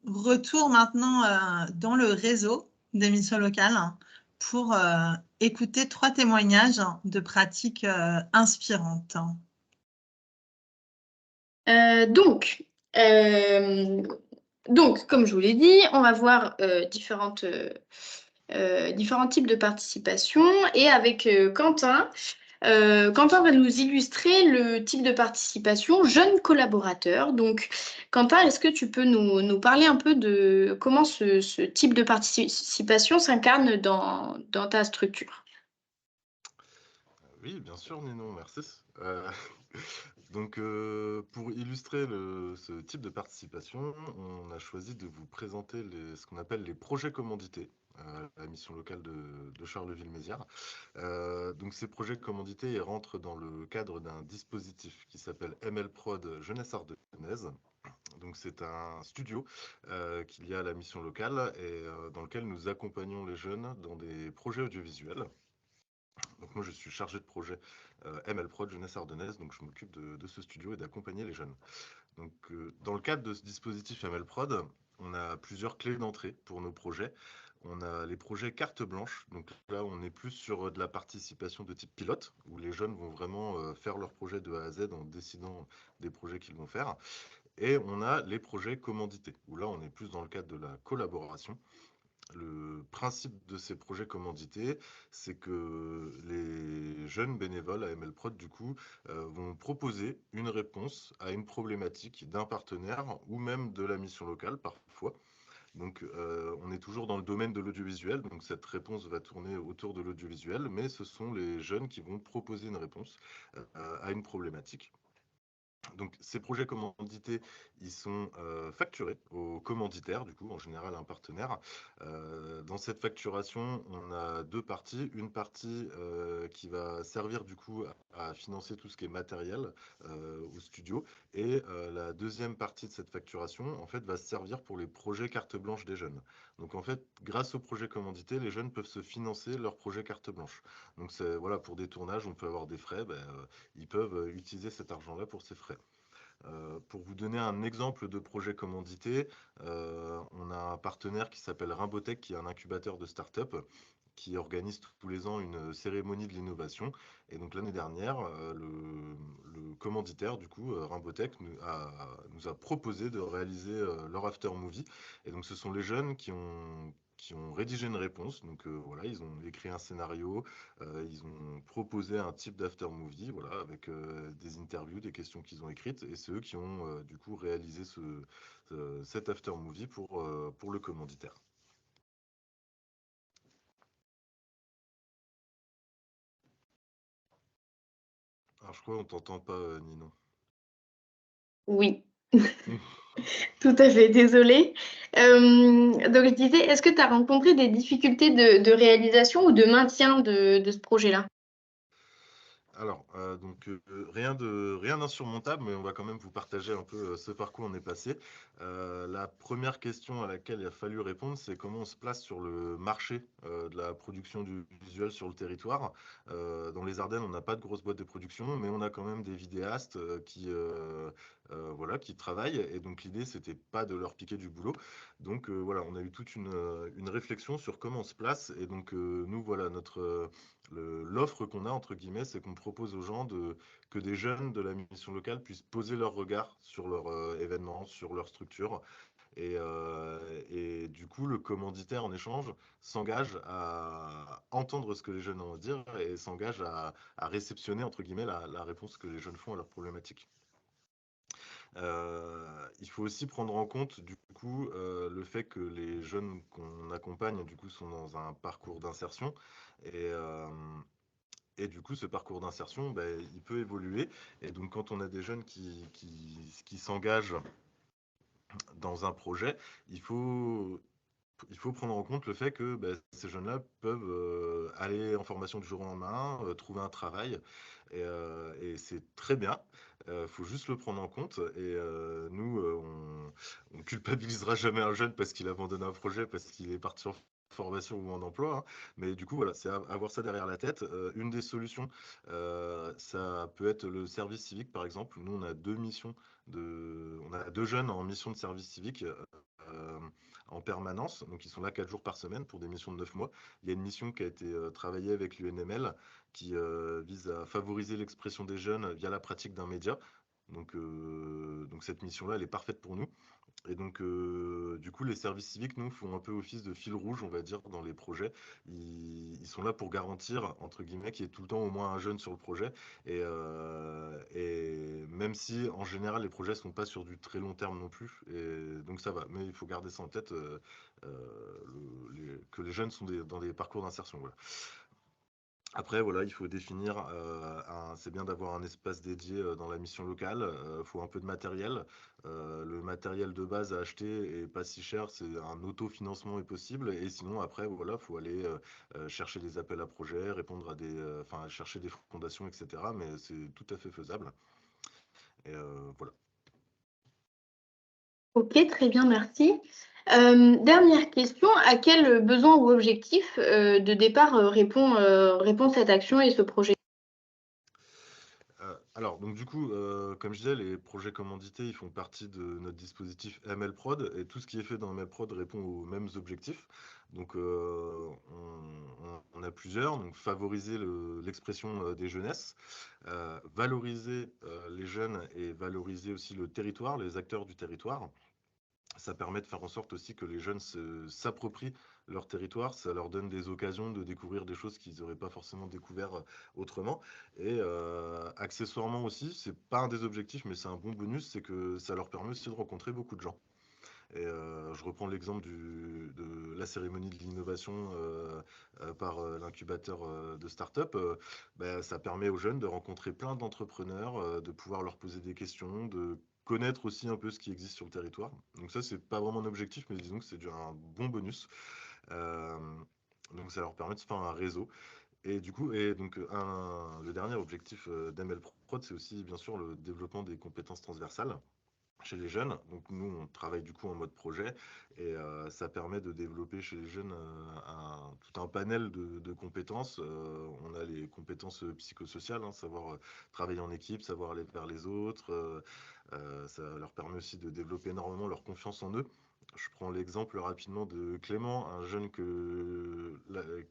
retour maintenant dans le réseau des missions locales pour écouter 3 témoignages de pratiques inspirantes. Donc, comme je vous l'ai dit, on va voir différents types de participation. Et avec Quentin, Quentin va nous illustrer le type de participation jeune collaborateur. Donc, Quentin, est-ce que tu peux nous parler un peu de comment ce type de participation s'incarne dans ta structure? Oui, bien sûr, Ninon, merci. Donc, pour illustrer ce type de participation, on a choisi de vous présenter ce qu'on appelle les projets commandités, à la mission locale de Charleville-Mézières. Donc, ces projets commandités ils rentrent dans le cadre d'un dispositif qui s'appelle MLProd Jeunesse Ardennaise. Donc, c'est un studio qu'il y a à la mission locale et dans lequel nous accompagnons les jeunes dans des projets audiovisuels. Donc moi, je suis chargé de projet MLProd Jeunesse Ardennaise, donc je m'occupe de ce studio et d'accompagner les jeunes. Donc dans le cadre de ce dispositif MLProd, on a plusieurs clés d'entrée pour nos projets. On a les projets carte blanche, donc là on est plus sur de la participation de type pilote, où les jeunes vont vraiment faire leur projet de A à Z en décidant des projets qu'ils vont faire. Et on a les projets commandités, où là on est plus dans le cadre de la collaboration. Le principe de ces projets commandités, c'est que les jeunes bénévoles à MLProd, du coup, vont proposer une réponse à une problématique d'un partenaire ou même de la mission locale parfois. Donc, on est toujours dans le domaine de l'audiovisuel, donc cette réponse va tourner autour de l'audiovisuel, mais ce sont les jeunes qui vont proposer une réponse à une problématique. Donc, ces projets commandités, ils sont facturés au commanditaire, du coup, en général un partenaire. Dans cette facturation, on a deux parties. Une partie qui va servir, du coup, à financer tout ce qui est matériel au studio. Et la deuxième partie de cette facturation, en fait, va servir pour les projets carte blanche des jeunes. Donc, en fait, grâce aux projets commandités, les jeunes peuvent se financer leurs projets carte blanche. Donc, voilà, pour des tournages, on peut avoir des frais. Ils peuvent utiliser cet argent-là pour ces frais. Pour vous donner un exemple de projet commandité, on a un partenaire qui s'appelle Rimbotech, qui est un incubateur de start-up, qui organise tous les ans une cérémonie de l'innovation. Et donc l'année dernière, le commanditaire, du coup, Rimbotech, nous a proposé de réaliser leur after movie. Et donc ce sont les jeunes qui ont rédigé une réponse. Donc voilà, ils ont écrit un scénario, ils ont proposé un type d'after movie, voilà, avec des interviews, des questions qu'ils ont écrites, et c'est eux qui ont du coup réalisé cet after movie pour le commanditaire. Alors je crois qu'on t'entend pas, Ninon. Oui. Tout à fait, désolée. Donc je disais, est-ce que tu as rencontré des difficultés de réalisation ou de maintien de ce projet-là? Alors, donc rien d'insurmontable, mais on va quand même vous partager un peu ce par quoi on est passé. La première question à laquelle il a fallu répondre, c'est comment on se place sur le marché de la production du visuel sur le territoire. Dans les Ardennes, on n'a pas de grosse boîte de production, mais on a quand même des vidéastes voilà, qui travaillent. Et donc l'idée, c'était pas de leur piquer du boulot. Donc voilà, on a eu toute une réflexion sur comment on se place. Et donc nous, voilà, l'offre qu'on a, entre guillemets, c'est qu'on propose aux gens que des jeunes de la mission locale puissent poser leur regard sur leur événement, sur leur structure. Et du coup, le commanditaire, en échange, s'engage à entendre ce que les jeunes ont à dire et s'engage à réceptionner, entre guillemets, la réponse que les jeunes font à leurs problématiques. Il faut aussi prendre en compte du coup le fait que les jeunes qu'on accompagne du coup sont dans un parcours d'insertion et du coup ce parcours d'insertion il peut évoluer et donc quand on a des jeunes qui s'engagent dans un projet, il faut prendre en compte le fait que ces jeunes-là peuvent aller en formation du jour au lendemain, trouver un travail, et c'est très bien. Il faut juste le prendre en compte. Et nous, on culpabilisera jamais un jeune parce qu'il abandonne un projet, parce qu'il est parti en formation ou en emploi, hein. Mais du coup, voilà, c'est avoir ça derrière la tête. Une des solutions, ça peut être le service civique, par exemple. Nous, on a on a 2 jeunes en mission de service civique en permanence. Donc, ils sont là 4 jours par semaine pour des missions de 9 mois. Il y a une mission qui a été travaillée avec l'UNML qui vise à favoriser l'expression des jeunes via la pratique d'un média. Donc cette mission-là, elle est parfaite pour nous. Et donc, du coup, les services civiques, nous, font un peu office de fil rouge, on va dire, dans les projets. Ils sont là pour garantir, entre guillemets, qu'il y ait tout le temps au moins un jeune sur le projet. Et même si, en général, les projets ne sont pas sur du très long terme non plus. Et donc, ça va. Mais il faut garder ça en tête, que les jeunes sont dans des parcours d'insertion. Voilà. Après, voilà, il faut définir, c'est bien d'avoir un espace dédié dans la mission locale. Il faut un peu de matériel. Le matériel de base à acheter est pas si cher, c'est un autofinancement est possible. Et sinon, après, voilà, il faut aller chercher des appels à projets, répondre à enfin, chercher des fondations, etc. Mais c'est tout à fait faisable. Et voilà. Ok, très bien, merci. Dernière question, à quel besoin ou objectif de départ répond cette action et ce projet? Alors, donc du coup, comme je disais, les projets commandités, ils font partie de notre dispositif MLProd et tout ce qui est fait dans MLProd répond aux mêmes objectifs. Donc, on a plusieurs. Donc, favoriser l'expression des jeunesses, valoriser les jeunes et valoriser aussi le territoire, les acteurs du territoire. Ça permet de faire en sorte aussi que les jeunes s'approprient leur territoire, ça leur donne des occasions de découvrir des choses qu'ils n'auraient pas forcément découvert autrement. Et accessoirement aussi, c'est pas un des objectifs, mais c'est un bon bonus, c'est que ça leur permet aussi de rencontrer beaucoup de gens. Et je reprends l'exemple de la cérémonie de l'innovation par l'incubateur de start-up. Ben, ça permet aux jeunes de rencontrer plein d'entrepreneurs, de pouvoir leur poser des questions, de connaître aussi un peu ce qui existe sur le territoire. Donc ça, c'est pas vraiment un objectif, mais disons que c'est un bon bonus. Euh, donc ça leur permet de se faire un réseau. Et du coup, le dernier objectif d'ML Prod, c'est aussi bien sûr le développement des compétences transversales chez les jeunes. Donc nous, on travaille du coup en mode projet et ça permet de développer chez les jeunes tout un panel de compétences. On a les compétences psychosociales, hein, savoir travailler en équipe, savoir aller vers les autres. Ça leur permet aussi de développer énormément leur confiance en eux. Je prends l'exemple rapidement de Clément, un jeune que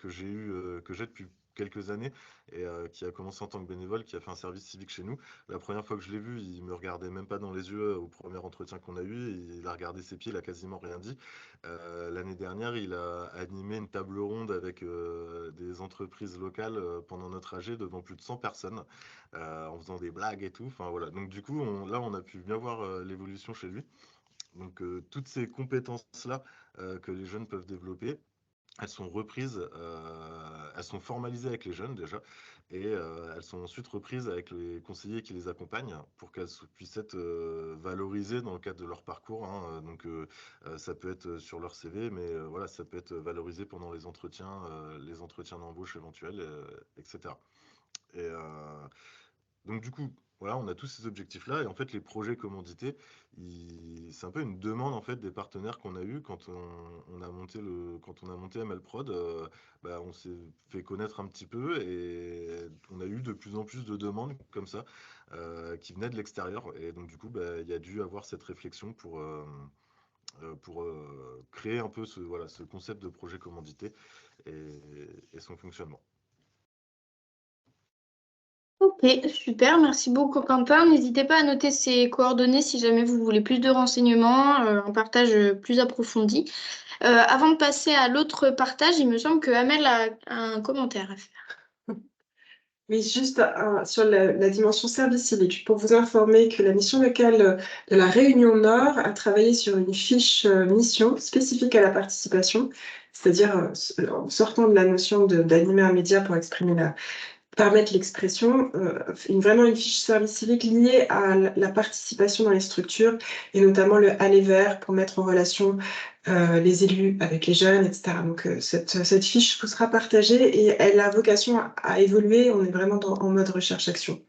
j'ai depuis quelques années et qui a commencé en tant que bénévole, qui a fait un service civique chez nous. La première fois que je l'ai vu, il me regardait même pas dans les yeux au premier entretien qu'on a eu. Il a regardé ses pieds, il a quasiment rien dit. L'année dernière, il a animé une table ronde avec des entreprises locales pendant notre AG devant plus de 100 personnes, en faisant des blagues et tout. Enfin voilà. Donc du coup, là, on a pu bien voir l'évolution chez lui. Donc toutes ces compétences-là que les jeunes peuvent développer, elles sont reprises, elles sont formalisées avec les jeunes déjà, et elles sont ensuite reprises avec les conseillers qui les accompagnent pour qu'elles puissent être valorisées dans le cadre de leur parcours, hein. Donc ça peut être sur leur CV, mais voilà, ça peut être valorisé pendant les entretiens d'embauche éventuels, etc. Et donc du coup, voilà, on a tous ces objectifs-là et en fait les projets commandités, c'est un peu une demande en fait des partenaires qu'on a eu quand on a monté MLProd. Bah, on s'est fait connaître un petit peu et on a eu de plus en plus de demandes comme ça qui venaient de l'extérieur et donc du coup, bah, il y a dû avoir cette réflexion pour créer un peu ce concept de projet commandité et son fonctionnement. Ok, super, merci beaucoup Quentin. N'hésitez pas à noter ces coordonnées si jamais vous voulez plus de renseignements, un partage plus approfondi. Avant de passer à l'autre partage, il me semble que Amel a un commentaire à faire. Oui, juste sur la dimension service civique, pour vous informer que la mission locale de la Réunion Nord a travaillé sur une fiche mission spécifique à la participation, c'est-à-dire en sortant de la notion d'animer un média pour permettre l'expression, vraiment une fiche service civique liée à la participation dans les structures et notamment le aller vers pour mettre en relation les élus avec les jeunes, etc. Donc cette fiche vous sera partagée et elle a vocation à évoluer. On est vraiment en mode recherche-action.